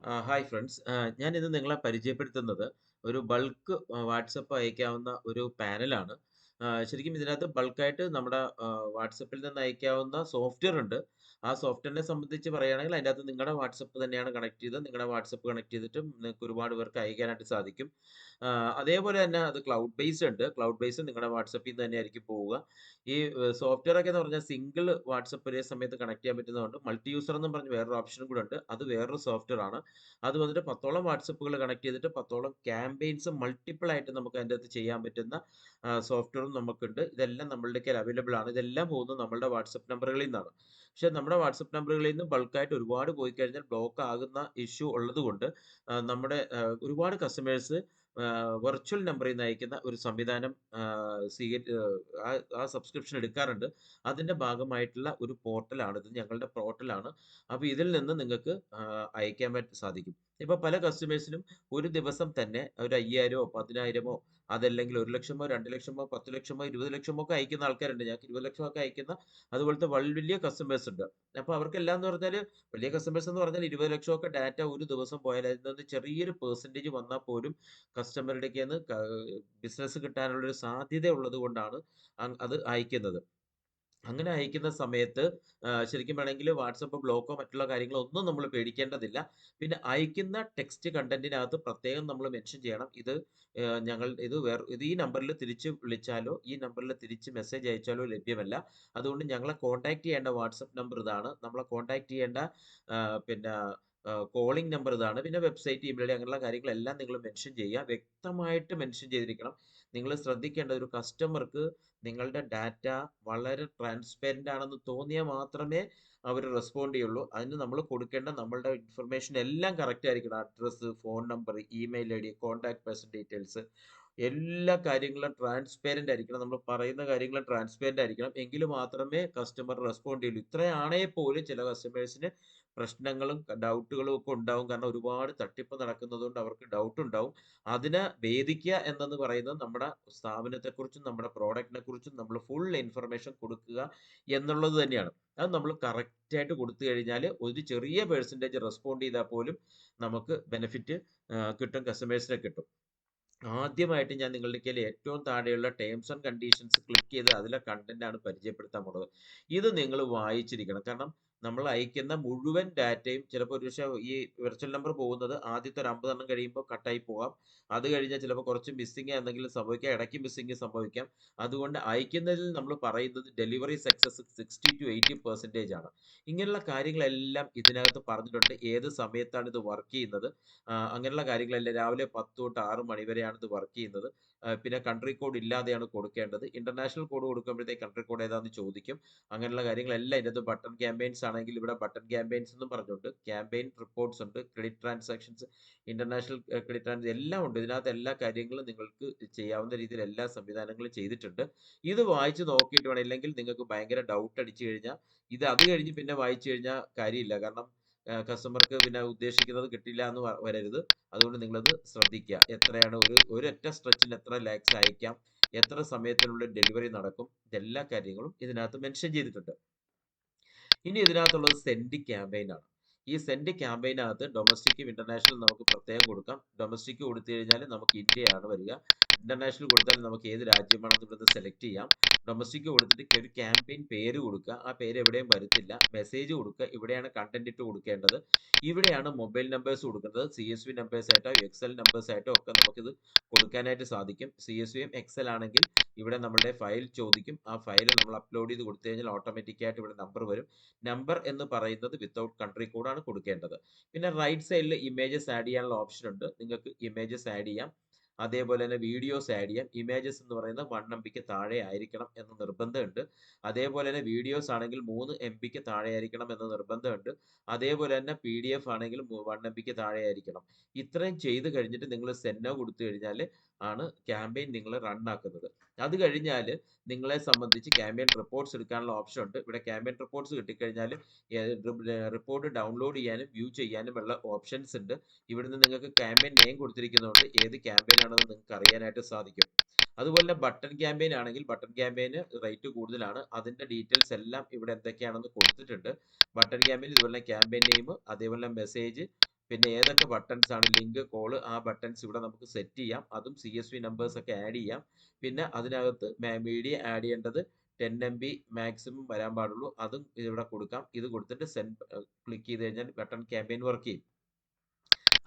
Hi friends. ഞാനിന്ന് നിങ്ങളെ പരിചയപ്പെടുത്തുന്നത് ഒരു ബൾക്ക് വാട്സപ്പ് അയക്കാവുന്ന ഒരു പാനലാണ്. ശരിക്കും ഇതിനകത്ത് ബൾക്കായിട്ട് നമ്മുടെ വാട്സപ്പിൽ നിന്ന് അയക്കാവുന്ന സോഫ്റ്റ്‌വെയർ ഉണ്ട്. ആ സോഫ്റ്റ്‌വെയറിനെ സംബന്ധിച്ച് പറയുകയാണെങ്കിൽ അതിനകത്ത് നിങ്ങളുടെ വാട്സപ്പ് തന്നെയാണ് കണക്ട് ചെയ്ത് നിങ്ങളുടെ വാട്സപ്പ് കണക്ട് ചെയ്തിട്ടും നിങ്ങൾക്ക് ഒരുപാട് പേർക്ക് അയക്കാനായിട്ട് സാധിക്കും. അതേപോലെ തന്നെ അത് ക്ലൗഡ് ബേസ്ഡ് ഉണ്ട്. ക്ലൗഡ് ബേസ്ഡ് നിങ്ങളുടെ വാട്സപ്പിൽ നിന്ന് തന്നെയായിരിക്കും പോവുക. ഈ സോഫ്റ്റ്‌വെയർ ഒക്കെ എന്ന് പറഞ്ഞാൽ സിംഗിൾ വാട്സപ്പ് ഒരേ സമയത്ത് കണക്ട് ചെയ്യാൻ പറ്റുന്നതുകൊണ്ട് മൾട്ടി യൂസർ എന്നും പറഞ്ഞ് വേറൊരു ഓപ്ഷനും കൂടെ ഉണ്ട്. അത് വേറൊരു സോഫ്റ്റ്‌വെയർ ആണ്. അത് വന്നിട്ട് 10ഓളം വാട്സപ്പുകൾ കണക്ട് ചെയ്തിട്ട് 10ഓളം ക്യാമ്പെയിൻസ് മൾട്ടിപ്പിൾ ആയിട്ട് നമുക്ക് അതിൻ്റെ അകത്ത് ചെയ്യാൻ പറ്റുന്ന സോഫ്റ്റ്‌വെയറും നമുക്കുണ്ട്. ഇതെല്ലാം നമ്മളുടെ കയ്യിൽ അവൈലബിൾ ആണ്. ഇതെല്ലാം പോകുന്നത് നമ്മളുടെ വാട്സപ്പ് നമ്പറുകളിൽ നിന്നാണ്. പക്ഷേ നമ്മുടെ വാട്സപ്പ് നമ്പറുകളിൽ നിന്ന് ബൾക്കായിട്ട് ഒരുപാട് പോയി കഴിഞ്ഞാൽ ബ്ലോക്ക് ആകുന്ന ഇഷ്യൂ ഉള്ളതുകൊണ്ട് നമ്മുടെ ഒരുപാട് കസ്റ്റമേഴ്സ് വെർച്വൽ നമ്പറിൽ നിന്ന് അയക്കുന്ന ഒരു സംവിധാനം ആ ആ സബ്സ്ക്രിപ്ഷൻ എടുക്കാറുണ്ട്. അതിന്റെ ഭാഗമായിട്ടുള്ള ഒരു പോർട്ടലാണിത്. ഞങ്ങളുടെ പോർട്ടലാണ്. അപ്പോൾ ഇതിൽ നിന്ന് നിങ്ങൾക്ക് അയക്കാൻ സാധിക്കും. ഇപ്പൊ പല കസ്റ്റമേഴ്സിനും ഒരു ദിവസം തന്നെ ഒരു 5,000 10,000 അതല്ലെങ്കിൽ 1,00,000 2,00,000 10,00,000 20,00,000 ഒക്കെ അയക്കുന്ന ആൾക്കാരുണ്ട്. ഞങ്ങൾക്ക് 20,00,000 ഒക്കെ അയക്കുന്ന അതുപോലത്തെ വലിയ കസ്റ്റമേഴ്സ് ഉണ്ട്. അപ്പൊ അവർക്കെല്ലാം എന്ന് പറഞ്ഞാൽ വലിയ കസ്റ്റമേഴ്സ് എന്ന് പറഞ്ഞാൽ 20,00,000 ഒക്കെ ഡാറ്റ ഒരു ദിവസം പോയാൽ അതിൽ നിന്ന് ചെറിയൊരു പെർസെന്റേജ് വന്നാൽ പോലും കസ്റ്റമറുടെ ബിസിനസ് കിട്ടാനുള്ള ഒരു സാധ്യത ഉള്ളത് കൊണ്ടാണ് അത് അയക്കുന്നത്. അങ്ങനെ അയക്കുന്ന സമയത്ത് ശരിക്കും വേണമെങ്കിൽ വാട്സപ്പ് ബ്ലോക്കോ മറ്റുള്ള കാര്യങ്ങളോ ഒന്നും നമ്മൾ പേടിക്കേണ്ടതില്ല. പിന്നെ അയക്കുന്ന ടെക്സ്റ്റ് കണ്ടന്റിനകത്ത് പ്രത്യേകം നമ്മൾ മെൻഷൻ ചെയ്യണം. ഇത് ഈ നമ്പറിൽ തിരിച്ച് വിളിച്ചാലോ, ഈ നമ്പറിൽ തിരിച്ച് മെസ്സേജ് അയച്ചാലോ ലഭ്യമല്ല. അതുകൊണ്ട് ഞങ്ങളെ കോൺടാക്ട് ചെയ്യേണ്ട വാട്സപ്പ് നമ്പർ ഇതാണ്. നമ്മളെ കോൺടാക്ട് ചെയ്യേണ്ട പിന്നെ കോളിംഗ് നമ്പർ ഇതാണ്. പിന്നെ വെബ്സൈറ്റ്, ഇമെയിൽ അങ്ങനെയുള്ള കാര്യങ്ങളെല്ലാം നിങ്ങൾ മെൻഷൻ ചെയ്യുക. വ്യക്തമായിട്ട് മെൻഷൻ ചെയ്തിരിക്കണം. നിങ്ങൾ ശ്രദ്ധിക്കേണ്ട ഒരു കസ്റ്റമർക്ക് നിങ്ങളുടെ ഡാറ്റ വളരെ ട്രാൻസ്പെരന്റ് ആണെന്ന് തോന്നിയാൽ മാത്രമേ അവർ റെസ്പോണ്ട് ചെയ്യുള്ളൂ. അതിന് നമ്മൾ കൊടുക്കേണ്ട നമ്മളുടെ ഇൻഫർമേഷൻ എല്ലാം കറക്റ്റ് ആയിരിക്കണം. Address, phone number, email I D, contact person details, എല്ലാ കാര്യങ്ങളും ട്രാൻസ്പെരന്റ് ആയിരിക്കണം. നമ്മൾ പറയുന്ന കാര്യങ്ങളും ട്രാൻസ്പെരന്റ് ആയിരിക്കണം. എങ്കിൽ മാത്രമേ കസ്റ്റമർ റെസ്പോണ്ട് ചെയ്യുള്ളൂ. ഇത്രയാണെങ്കിൽ പോലും ചില കസ്റ്റമേഴ്സിന് പ്രശ്നങ്ങളും ഡൗട്ടുകളും ഒക്കെ ഉണ്ടാവും. കാരണം ഒരുപാട് തട്ടിപ്പ് നടക്കുന്നതുകൊണ്ട് അവർക്ക് ഡൗട്ട് ഉണ്ടാവും. അതിനെ ഭേദിക്കുക എന്നെന്ന് പറയുന്നത് നമ്മുടെ സ്ഥാപനത്തെക്കുറിച്ചും നമ്മുടെ പ്രോഡക്റ്റിനെ കുറിച്ചും നമ്മൾ ഫുൾ ഇൻഫർമേഷൻ കൊടുക്കുക എന്നുള്ളത് തന്നെയാണ്. അത് നമ്മൾ കറക്റ്റ് ആയിട്ട് കൊടുത്തു കഴിഞ്ഞാൽ ഒരു ചെറിയ പെർസെൻറ്റേജ് റെസ്പോണ്ട് ചെയ്താൽ പോലും നമുക്ക് ബെനിഫിറ്റ് കിട്ടും, കസ്റ്റമേഴ്സിനെ കിട്ടും. ആദ്യമായിട്ട് ഞാൻ നിങ്ങളുടെ കയ്യിൽ ഏറ്റവും താഴെയുള്ള ടേംസ് ആൻഡ് കണ്ടീഷൻസ് ക്ലിക്ക് ചെയ്ത് അതിലെ കണ്ടന്റ് ആണ് പരിചയപ്പെടുത്താൻ പോണത്. ഇത് നിങ്ങൾ വായിച്ചിരിക്കണം. കാരണം നമ്മൾ അയക്കുന്ന മുഴുവൻ ഡാറ്റയും ചിലപ്പോൾ ഒരുപക്ഷെ ഈ വെർച്വൽ നമ്പർ പോകുന്നത് ആദ്യത്തെ ഒരു 50 എണ്ണം കഴിയുമ്പോൾ കട്ടായി പോകാം. അത് കഴിഞ്ഞാൽ ചിലപ്പോൾ കുറച്ച് മിസ്സിംഗ് എന്തെങ്കിലും സംഭവിക്കാം. ഇടയ്ക്ക് മിസ്സിംഗ് സംഭവിക്കാം. അതുകൊണ്ട് അയക്കുന്നതിൽ നമ്മൾ പറയുന്നത് ഡെലിവറി സക്സസ് 60-80% ആണ്. ഇങ്ങനെയുള്ള കാര്യങ്ങളെല്ലാം ഇതിനകത്ത് പറഞ്ഞിട്ടുണ്ട്. ഏത് സമയത്താണ് ഇത് വർക്ക് ചെയ്യുന്നത്, അങ്ങനെയുള്ള കാര്യങ്ങളെല്ലാം രാവിലെ 10 തൊട്ട് 6 മണി വരെയാണ് ഇത് വർക്ക് ചെയ്യുന്നത്. പിന്നെ കൺട്രി കോഡ് ഇല്ലാതെയാണ് കൊടുക്കേണ്ടത്. ഇന്റർനാഷണൽ കോഡ് കൊടുക്കുമ്പോഴത്തേക്ക് കൺട്രി കോഡ് ഏതാണെന്ന് ചോദിക്കും. അങ്ങനെയുള്ള കാര്യങ്ങളെല്ലാം ഇതിനകത്ത് ബട്ടൺ ക്യാമ്പെയിൻസ് ആണെങ്കിൽ ഇവിടെ ബട്ടൺ ക്യാമ്പെയിൻസ് എന്നും പറഞ്ഞുകൊണ്ട് ക്യാമ്പെയിൻ റിപ്പോർട്ട്സ് ഉണ്ട്, credit transactions, international credit trans എല്ലാം ഉണ്ട്. ഇതിനകത്ത് എല്ലാ കാര്യങ്ങളും നിങ്ങൾക്ക് ചെയ്യാവുന്ന രീതിയിൽ എല്ലാ സംവിധാനങ്ങളും ചെയ്തിട്ടുണ്ട്. ഇത് വായിച്ച് നോക്കിയിട്ട് വേണം. ഇല്ലെങ്കിൽ നിങ്ങൾക്ക് ഭയങ്കര ഡൗട്ട് അടിച്ചു കഴിഞ്ഞാൽ അത് കഴിഞ്ഞ് പിന്നെ വായിച്ചു കഴിഞ്ഞാൽ കാര്യമില്ല. കാരണം കസ്റ്റമർക്ക് പിന്നെ ഉദ്ദേശിക്കുന്നത് കിട്ടില്ല എന്ന് വരരുത്. അതുകൊണ്ട് നിങ്ങളത് ശ്രദ്ധിക്കുക. എത്രയാണ് ഒരൊറ്റ സ്ട്രെച്ചിന് എത്ര ലാക്സ് അയക്കാം, എത്ര സമയത്തിനുള്ളിൽ ഡെലിവറി നടക്കും, ഇതെല്ലാ കാര്യങ്ങളും ഇതിനകത്ത് മെൻഷൻ ചെയ്തിട്ടുണ്ട്. ഇനി ഇതിനകത്തുള്ളത് സെൻഡ് ക്യാമ്പയിൻ ആണ്. ഈ സെൻഡ് ക്യാമ്പയിനകത്ത് ഡൊമസ്റ്റിക്കും ഇന്റർനാഷണൽ നമുക്ക് പ്രത്യേകം കൊടുക്കാം. ഡൊമസ്റ്റിക് കൊടുത്തു കഴിഞ്ഞാൽ നമുക്ക് ഇന്ത്യയാണ് വരിക. ഇന്റർനാഷണൽ കൊടുത്താൽ നമുക്ക് ഏത് രാജ്യമാണെന്ന് ഇവിടുന്ന് സെലക്ട് ചെയ്യാം. ഡൊമസ്റ്റിക് കൊടുത്തിട്ട് ഒരു ക്യാമ്പയിൻ പേര് കൊടുക്കുക. ആ പേര് എവിടെയും വരുത്തില്ല. മെസ്സേജ് കൊടുക്കുക. ഇവിടെയാണ് കണ്ടന്റ് ഇട്ട് കൊടുക്കേണ്ടത്. ഇവിടെയാണ് മൊബൈൽ നമ്പേഴ്സ് കൊടുക്കുന്നത്. CSV നമ്പേഴ്സ് ആയിട്ടോ എക്സൽ നമ്പേഴ്സ് ആയിട്ടോ ഒക്കെ നമുക്കിത് കൊടുക്കാനായിട്ട് സാധിക്കും. CSVയും എക്സൽ ആണെങ്കിൽ ഇവിടെ നമ്മുടെ ഫയൽ ചോദിക്കും. ആ ഫയൽ നമ്മൾ അപ്ലോഡ് ചെയ്ത് കൊടുത്തു കഴിഞ്ഞാൽ ഓട്ടോമാറ്റിക് ആയിട്ട് ഇവിടെ നമ്പർ വരും. നമ്പർ എന്ന് പറയുന്നത് വിത്തൗട്ട് കൺട്രി കോഡാണ് കൊടുക്കേണ്ടത്. പിന്നെ റൈറ്റ് സൈഡിൽ ഇമേജസ് ആഡ് ചെയ്യാനുള്ള ഓപ്ഷൻ ഉണ്ട്. നിങ്ങൾക്ക് ഇമേജസ് ആഡ് ചെയ്യാം. അതേപോലെ തന്നെ വീഡിയോസ് ആഡ് ചെയ്യാം. ഇമേജസ് എന്ന് പറയുന്നത് 1 MB താഴെ ആയിരിക്കണം എന്ന് നിർബന്ധമുണ്ട്. അതേപോലെ തന്നെ വീഡിയോസ് ആണെങ്കിൽ 3 MB താഴെ ആയിരിക്കണം എന്ന് നിർബന്ധമുണ്ട്. അതേപോലെ തന്നെ PDF ആണെങ്കിൽ 1 MB താഴെ ആയിരിക്കണം. ഇത്രയും ചെയ്ത് കഴിഞ്ഞിട്ട് നിങ്ങൾ സെന്നോ കൊടുത്തു കഴിഞ്ഞാൽ ആണ് ക്യാമ്പയിൻ നിങ്ങൾ റൺ ആക്കുന്നത്. അത് കഴിഞ്ഞാൽ നിങ്ങളെ സംബന്ധിച്ച് ക്യാമ്പയിൻ റിപ്പോർട്ട്സ് എടുക്കാനുള്ള ഓപ്ഷൻ ഉണ്ട്. ഇവിടെ ക്യാമ്പയിൻ റിപ്പോർട്ട്സ് കിട്ടിക്കഴിഞ്ഞാൽ റിപ്പോർട്ട് ഡൗൺലോഡ് ചെയ്യാനും വ്യൂ ചെയ്യാനും ഉള്ള ഓപ്ഷൻസ് ഉണ്ട്. ഇവിടുന്ന് നിങ്ങൾക്ക് ക്യാമ്പയിൻ നെയിം കൊടുത്തിരിക്കുന്നതുകൊണ്ട് ഏത് ക്യാമ്പയിൻ ആണെന്ന് നിങ്ങൾക്ക് അറിയാനായിട്ട് സാധിക്കും. അതുപോലെ ബട്ടൺ ക്യാമ്പയിൻ ആണെങ്കിൽ ബട്ടൺ ക്യാമ്പയിന് റേറ്റ് കൂടുതലാണ്. അതിന്റെ ഡീറ്റെയിൽസ് എല്ലാം ഇവിടെ എന്തൊക്കെയാണെന്ന് കൊടുത്തിട്ടുണ്ട്. ബട്ടൺ ക്യാമ്പയിൻ ഇതുപോലെ ക്യാമ്പയിൻ നെയിം, അതേപോലെ മെസ്സേജ്, പിന്നെ ഏതൊക്കെ ബട്ടൺസ് ആണ് ലിങ്ക്, കോള്, ആ ബട്ടൺസ് ഇവിടെ നമുക്ക് സെറ്റ് ചെയ്യാം. അതും CSV നമ്പേഴ്സ് ഒക്കെ ആഡ് ചെയ്യാം. പിന്നെ അതിനകത്ത് മീഡിയ ആഡ് ചെയ്യേണ്ടത് 10 MB മാക്സിമം വരാൻ പാടുള്ളൂ. അതും ഇവിടെ കൊടുക്കാം. ഇത് കൊടുത്തിട്ട് സെൻഡ് ക്ലിക്ക് ചെയ്ത് കഴിഞ്ഞാൽ ബട്ടൺ ക്യാമ്പയിൻ വർക്ക് ചെയ്യും.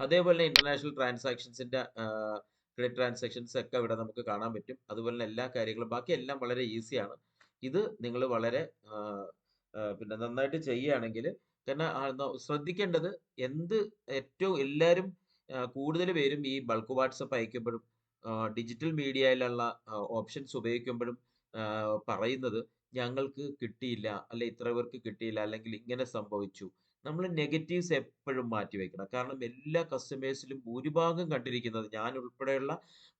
അതേപോലെ ഇന്റർനാഷണൽ ട്രാൻസാക്ഷൻസിന്റെ ക്രെഡിറ്റ് ട്രാൻസാക്ഷൻസ് ഒക്കെ ഇവിടെ നമുക്ക് കാണാൻ പറ്റും. അതുപോലെ എല്ലാ കാര്യങ്ങളും ബാക്കി എല്ലാം വളരെ ഈസിയാണ്. ഇത് നിങ്ങൾ വളരെ പിന്നെ നന്നായിട്ട് ചെയ്യുകയാണെങ്കിൽ, കാരണം ശ്രദ്ധിക്കേണ്ടത് എന്ത് ഏറ്റവും എല്ലാവരും കൂടുതൽ പേരും ഈ ബൾക്ക് വാട്സപ്പ് അയക്കുമ്പോഴും ഡിജിറ്റൽ മീഡിയയിലുള്ള ഓപ്ഷൻസ് ഉപയോഗിക്കുമ്പോഴും പറയുന്നത് ഞങ്ങൾക്ക് കിട്ടിയില്ല, അല്ലെ ഇത്ര പേർക്ക് കിട്ടിയില്ല, അല്ലെങ്കിൽ ഇങ്ങനെ സംഭവിച്ചു. നമ്മൾ നെഗറ്റീവ്സ് എപ്പോഴും മാറ്റി വെക്കണം. കാരണം എല്ലാ കസ്റ്റമേഴ്സിലും ഭൂരിഭാഗം കണ്ടിരിക്കുന്നത്, ഞാൻ ഉൾപ്പെടെയുള്ള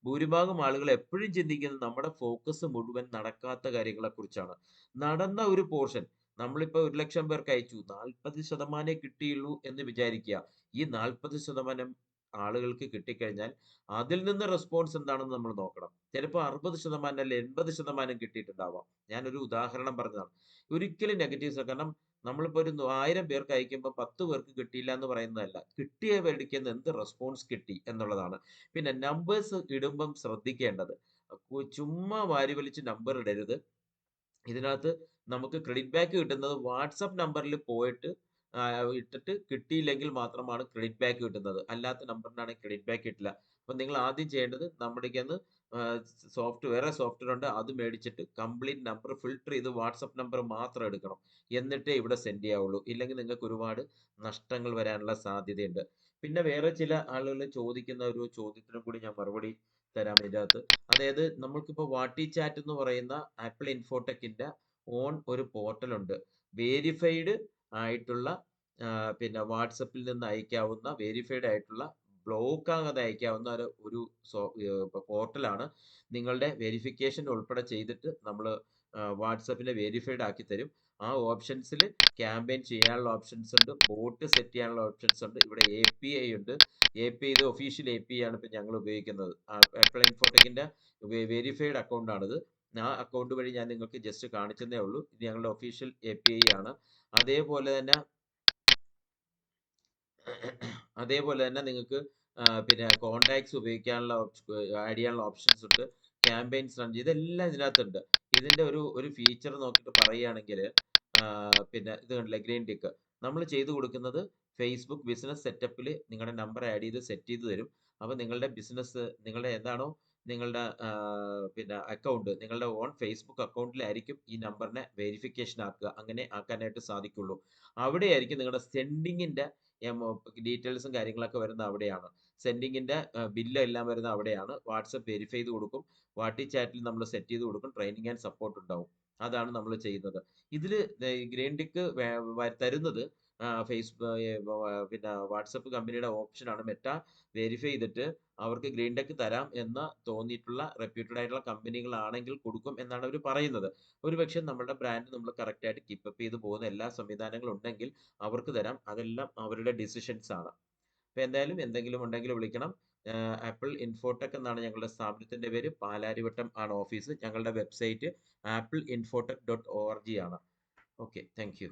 ഭൂരിഭാഗം ആളുകൾ എപ്പോഴും ചിന്തിക്കുന്നത് നമ്മുടെ ഫോക്കസ് മുഴുവൻ നടക്കാത്ത കാര്യങ്ങളെ കുറിച്ചാണ്. നടന്ന ഒരു പോർഷൻ നമ്മളിപ്പോൾ 1,00,000 പേർക്ക് അയച്ചു, 40% കിട്ടിയുള്ളൂ എന്ന് വിചാരിക്കുക. ഈ 40% ആളുകൾക്ക് കിട്ടിക്കഴിഞ്ഞാൽ അതിൽ നിന്ന് റെസ്പോൺസ് എന്താണെന്ന് നമ്മൾ നോക്കണം. ചിലപ്പോൾ 60% അല്ലെ 80% കിട്ടിയിട്ടുണ്ടാവാം. ഞാനൊരു ഉദാഹരണം പറഞ്ഞതാണ്. ഒരിക്കലും നെഗറ്റീവ്സ്, കാരണം നമ്മളിപ്പോൾ ഒരു 1000 പേർക്ക് അയക്കുമ്പോൾ 10 പേർക്ക് കിട്ടിയില്ല എന്ന് പറയുന്നതല്ല, കിട്ടിയ പേടിക്കുന്ന എന്ത് റെസ്പോൺസ് കിട്ടി എന്നുള്ളതാണ്. പിന്നെ നമ്പേഴ്സ് ഇടുമ്പം ശ്രദ്ധിക്കേണ്ടത്, ചുമ്മാ വാരി വലിച്ച് നമ്പർ ഇടരുത്. ഇതിനകത്ത് നമുക്ക് ക്രെഡിറ്റ് ബാക്ക് കിട്ടുന്നത് വാട്സപ്പ് നമ്പറിൽ പോയിട്ട് ഇട്ടിട്ട് കിട്ടിയില്ലെങ്കിൽ മാത്രമാണ് ക്രെഡിറ്റ് ബാക്ക് കിട്ടുന്നത്. അല്ലാത്ത നമ്പറിനാണെങ്കിൽ ക്രെഡിറ്റ് ബാക്ക് കിട്ടില്ല. അപ്പൊ നിങ്ങൾ ആദ്യം ചെയ്യേണ്ടത് നമ്മുടേക്ക് വേറെ സോഫ്റ്റ്വെയർ ഉണ്ട്, അത് മേടിച്ചിട്ട് കംപ്ലീറ്റ് നമ്പർ ഫിൽട്ടർ ചെയ്ത് വാട്സപ്പ് നമ്പർ മാത്രം എടുക്കണം. എന്നിട്ടേ ഇവിടെ സെൻഡ് ചെയ്യാവുള്ളൂ. ഇല്ലെങ്കിൽ നിങ്ങൾക്ക് ഒരുപാട് നഷ്ടങ്ങൾ വരാനുള്ള സാധ്യതയുണ്ട്. പിന്നെ വേറെ ചില ആളുകൾ ചോദിക്കുന്ന ഒരു ചോദ്യത്തിനും കൂടി ഞാൻ മറുപടി തരാം ഇതിനകത്ത്. അതായത് നമ്മൾക്കിപ്പോൾ വാട്ടി ചാറ്റ് എന്ന് പറയുന്ന ആപ്പിൾ ഇൻഫോടെക്കിന്റെ ഓൺ ഒരു പോർട്ടൽ ഉണ്ട്. വേരിഫൈഡ് ആയിട്ടുള്ള പിന്നെ വാട്സപ്പിൽ നിന്ന് അയക്കാവുന്ന, വേരിഫൈഡ് ആയിട്ടുള്ള, ബ്ലോക്ക് ആകാതെ അയക്കാവുന്ന ഒരു പോർട്ടലാണ്. നിങ്ങളുടെ വെരിഫിക്കേഷൻ ഉൾപ്പെടെ ചെയ്തിട്ട് നമ്മൾ വാട്സപ്പിനെ വെരിഫൈഡ് ആക്കി തരും. ആ ഓപ്ഷൻസിൽ ക്യാമ്പയിൻ ചെയ്യാനുള്ള ഓപ്ഷൻസ് ഉണ്ട്, ബോട്ട് സെറ്റ് ചെയ്യാനുള്ള ഓപ്ഷൻസ് ഉണ്ട്. ഇവിടെ API ഉണ്ട്. API ഇത് ഒഫീഷ്യൽ API ആണ് ഇപ്പം ഞങ്ങൾ ഉപയോഗിക്കുന്നത്. ആപ്പിൾ ഇൻഫോടെക്കിന്റെ വെരിഫൈഡ് അക്കൗണ്ട് ആണിത്. ആ അക്കൗണ്ട് വഴി ഞാൻ നിങ്ങൾക്ക് ജസ്റ്റ് കാണിച്ചതേ ഉള്ളൂ. ഇത് ഞങ്ങളുടെ ഒഫീഷ്യൽ API ആണ്. അതേപോലെ തന്നെ നിങ്ങൾക്ക് പിന്നെ കോണ്ടാക്ട്സ് ഉപയോഗിക്കാനുള്ള, ആഡ് ചെയ്യാനുള്ള ഓപ്ഷൻസ് ഉണ്ട്. ക്യാമ്പയിൻസ് റൺ ചെയ്ത് ഇതെല്ലാം ഇതിനകത്തുണ്ട്. ഇതിന്റെ ഒരു ഫീച്ചർ നോക്കിയിട്ട് പറയുകയാണെങ്കിൽ, പിന്നെ ഇത് കണ്ടില്ലേ, ഗ്രീൻ ടിക്ക് നമ്മൾ ചെയ്തു കൊടുക്കുന്നത് ഫേസ്ബുക്ക് ബിസിനസ് സെറ്റപ്പിൽ നിങ്ങളുടെ നമ്പർ ആഡ് ചെയ്ത് സെറ്റ് ചെയ്ത് തരും. അപ്പോൾ നിങ്ങളുടെ ബിസിനസ്, നിങ്ങളുടെ എന്താണോ നിങ്ങളുടെ പിന്നെ അക്കൗണ്ട്, നിങ്ങളുടെ ഓൺ ഫേസ്ബുക്ക് അക്കൗണ്ടിലായിരിക്കും ഈ നമ്പറിനെ വെരിഫിക്കേഷൻ ആക്കുക. അങ്ങനെ ആക്കാനായിട്ട് സാധിക്കുള്ളൂ. അവിടെയായിരിക്കും നിങ്ങളുടെ സെൻഡിങ്ങിന്റെ ഡീറ്റെയിൽസും കാര്യങ്ങളൊക്കെ വരുന്ന അവിടെയാണ്. സെൻഡിങ്ങിന്റെ ബില്ല് എല്ലാം വരുന്ന അവിടെയാണ്. വാട്സപ്പ് വെരിഫൈ ചെയ്ത് കൊടുക്കും. വാട്ടി ചാറ്റിൽ നമ്മൾ സെറ്റ് ചെയ്ത് കൊടുക്കും. ട്രെയിനിങ് ആൻഡ് സപ്പോർട്ട് ഉണ്ടാവും. അതാണ് നമ്മൾ ചെയ്യുന്നത്. ഇതിൽ ഗ്രീൻ ടിക്ക് തരുന്നത് പിന്നെ വാട്സപ്പ് കമ്പനിയുടെ ഓപ്ഷനാണ്. മെറ്റ വെരിഫൈ ചെയ്തിട്ട് അവർക്ക് ഗ്രീൻ ടെക്ക് തരാം എന്ന് തോന്നിയിട്ടുള്ള റെപ്യൂട്ടഡ് ആയിട്ടുള്ള കമ്പനികളാണെങ്കിൽ കൊടുക്കും എന്നാണ് അവർ പറയുന്നത്. ഒരുപക്ഷെ നമ്മുടെ ബ്രാൻഡ് നമ്മൾ കറക്റ്റ് ആയിട്ട് കീപ്പപ്പ് ചെയ്ത് പോകുന്ന എല്ലാ സംവിധാനങ്ങളും ഉണ്ടെങ്കിൽ അവർക്ക് തരാം. അതെല്ലാം അവരുടെ ഡിസിഷൻസ് ആണ്. അപ്പൊ എന്തായാലും എന്തെങ്കിലും ഉണ്ടെങ്കിൽ വിളിക്കണം. ആപ്പിൾ ഇൻഫോടെക് എന്നാണ് ഞങ്ങളുടെ സ്ഥാപനത്തിന്റെ പേര്. പാലാരിവട്ടം ആണ് ഓഫീസ്. ഞങ്ങളുടെ വെബ്സൈറ്റ് AppleInfotech.org ആണ്. Okay, thank you.